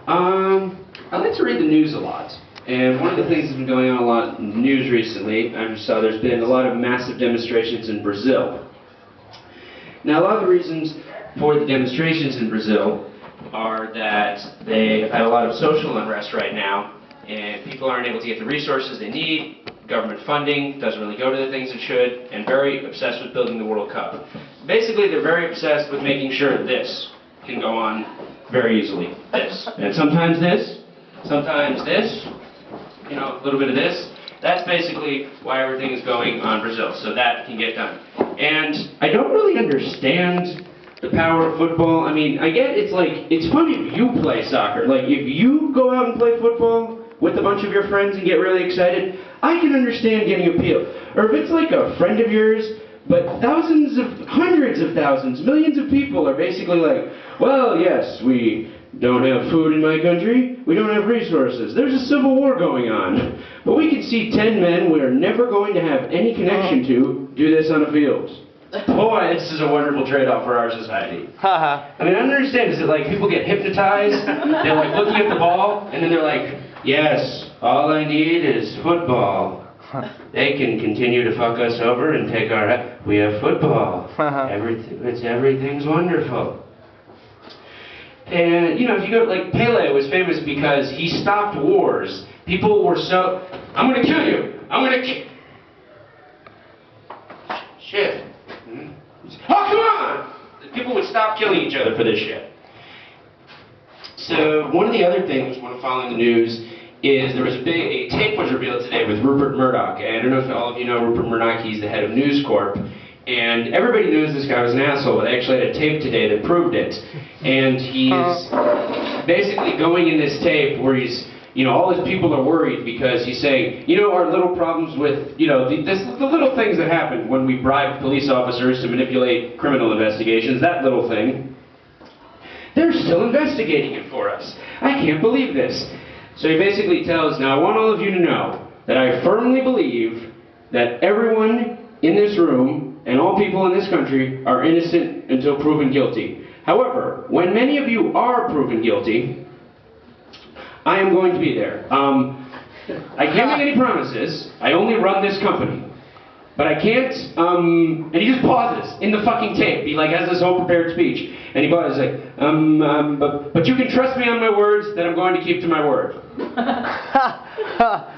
I like to read the news a lot. And one of the things that's been going on a lot in the news recently, I just saw there's been a lot of massive demonstrations in Brazil. Now, a lot of the reasons for the demonstrations in Brazil are that they have had a lot of social unrest right now, and people aren't able to get the resources they need, government funding doesn't really go to the things it should, and very obsessed with building the World Cup. Basically, they're very obsessed with making sure this can go on very easily. This. And sometimes this, you know, a little bit of this. That's basically why everything is going on Brazil, so that can get done. And I don't really understand the power of football. I mean, I get it's like, it's fun if you play soccer. Like, if you go out and play football with a bunch of your friends and get really excited, I can understand getting appeal. Or if it's like a friend of yours, but thousands of, hundreds of thousands, millions of people are basically like, well, yes, we don't have food in my country, we don't have resources, there's a civil war going on, but we can see 10 men we're never going to have any connection to do this on a field. Boy, this is a wonderful trade-off for our society. I mean, I don't understand, is it like people get hypnotized, they're like looking at the ball, and then they're like, yes, all I need is football. They can continue to fuck us over and take our... We have football. Everything's wonderful. And, you know, if you go... Like, Pele was famous because he stopped wars. People were so... I'm gonna kill you! I'm gonna kill... Shit. Oh, come on! People would stop killing each other for this shit. So, one of the other things, when following the news, is there was a tape was revealed today with Rupert Murdoch. And I don't know if all of you know Rupert Murdoch, he's the head of News Corp. And everybody knows this guy was an asshole, but I actually had a tape today that proved it. And he's basically going in this tape where he's, you know, all his people are worried because he's saying, you know, our little problems with, you know, the little things that happen when we bribe police officers to manipulate criminal investigations, that little thing, they're still investigating it for us. I can't believe this. So he basically tells, now I want all of you to know that I firmly believe that everyone in this room and all people in this country are innocent until proven guilty. However, when many of you are proven guilty, I am going to be there. I can't make any promises. I only run this company. But I can't, and he just pauses in the fucking tape. He like has this whole prepared speech. And he pauses like, but you can trust me on my words that I'm going to keep to my word.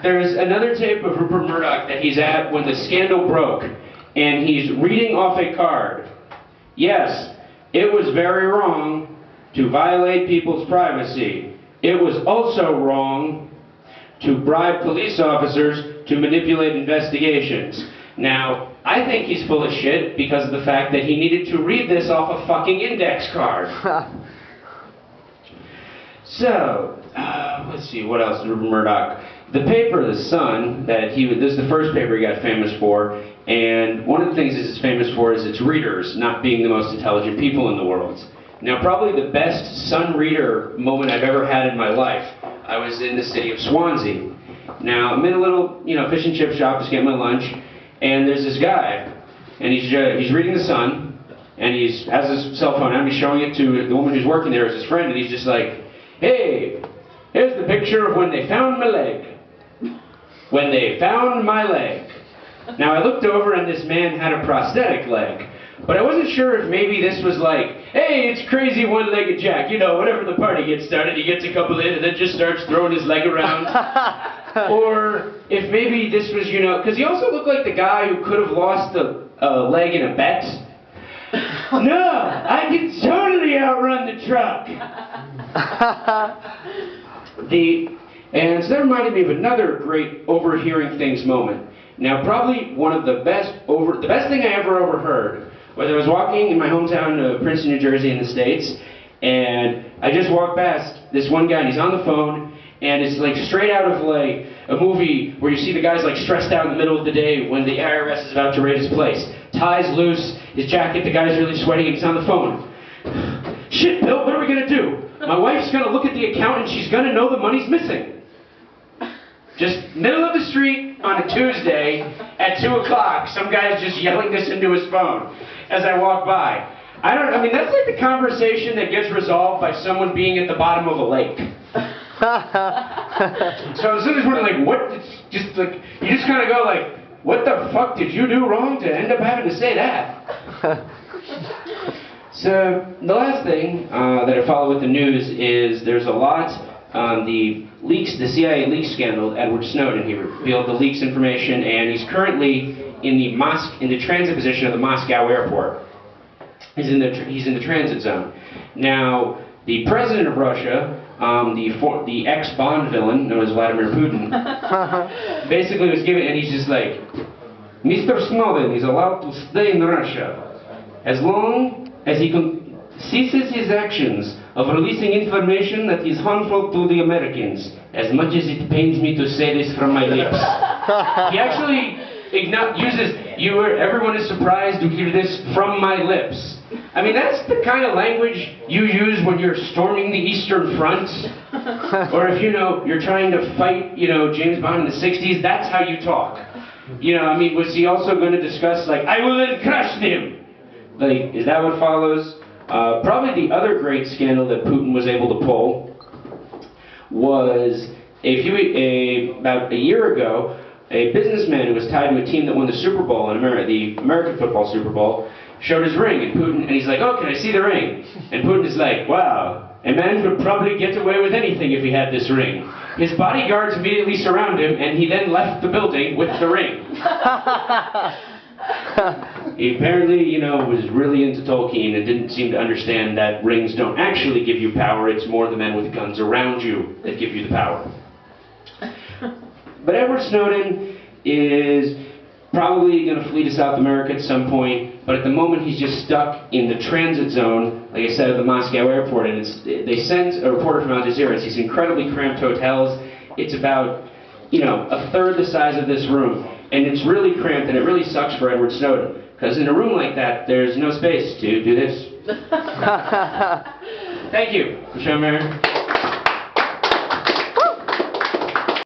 There's another tape of Rupert Murdoch that he's at when the scandal broke. And he's reading off a card. Yes, it was very wrong to violate people's privacy. It was also wrong to bribe police officers to manipulate investigations. Now, I think he's full of shit because of the fact that he needed to read this off a fucking index card. So, let's see, what else? Murdoch. The paper, The Sun, that this is the first paper he got famous for, and one of the things it's famous for is its readers not being the most intelligent people in the world. Now, probably the best Sun reader moment I've ever had in my life, I was in the city of Swansea. Now, I'm in a little, you know, fish and chip shop, just getting my lunch, and there's this guy, and he's reading The Sun, and he has his cell phone out, and he's showing it to the woman who's working there as his friend, and he's just like, hey, here's the picture of when they found my leg. When they found my leg. Now, I looked over, and this man had a prosthetic leg, but I wasn't sure if maybe this was like, hey, it's crazy one-legged Jack, you know, whenever the party gets started, he gets a couple in and then just starts throwing his leg around. Or if maybe this was, you know, because he also looked like the guy who could have lost a leg in a bet. No, I can totally outrun the truck. And so that reminded me of another great overhearing things moment. Now, probably one of the best thing I ever overheard was I was walking in my hometown of Princeton, New Jersey in the States, and I just walked past this one guy, and he's on the phone, and it's like straight out of like a movie where you see the guy's like stressed out in the middle of the day when the IRS is about to raid his place. Ties loose, his jacket, the guy's really sweating, and he's on the phone. Shit, Bill, what are we gonna do? My wife's gonna look at the account and she's gonna know the money's missing. Just middle of the street on a Tuesday at 2 o'clock, some guy's just yelling this into his phone as I walk by. I mean, that's like the conversation that gets resolved by someone being at the bottom of a lake. So as soon as we're like, what, just like, you just kind of go like, what the fuck did you do wrong to end up having to say that? So the last thing that I follow with the news is there's a lot on the leaks, the CIA leak scandal, Edward Snowden. He revealed the leaks information, and he's currently in the transit position of the Moscow airport. He's in the transit zone. Now, the president of Russia, the ex-Bond villain known as Vladimir Putin, basically was given, and he's just like, Mr. Snowden is allowed to stay in Russia as long as he ceases his actions of releasing information that is harmful to the Americans, as much as it pains me to say this from my lips. He actually everyone is surprised to hear this from my lips. I mean, that's the kind of language you use when you're storming the Eastern Front, or if, you're trying to fight, James Bond in the 60s, that's how you talk. I mean, was he also going to discuss, like, I will then crush them? Like, is that what follows? Probably the other great scandal that Putin was able to pull was about a year ago, a businessman who was tied to a team that won the Super Bowl in America, the American football Super Bowl, showed his ring, and he's like, oh, can I see the ring? And Putin is like, wow, a man could probably get away with anything if he had this ring. His bodyguards immediately surround him, and he then left the building with the ring. He apparently, was really into Tolkien and didn't seem to understand that rings don't actually give you power, it's more the men with guns around you that give you the power. But Edward Snowden is probably going to flee to South America at some point, but at the moment he's just stuck in the transit zone, like I said, of the Moscow airport, and they sent a reporter from Al Jazeera. It's these incredibly cramped hotels. It's about, a third the size of this room, and it's really cramped, and it really sucks for Edward Snowden, because in a room like that, there's no space to do this. Thank you, Shawn Barron.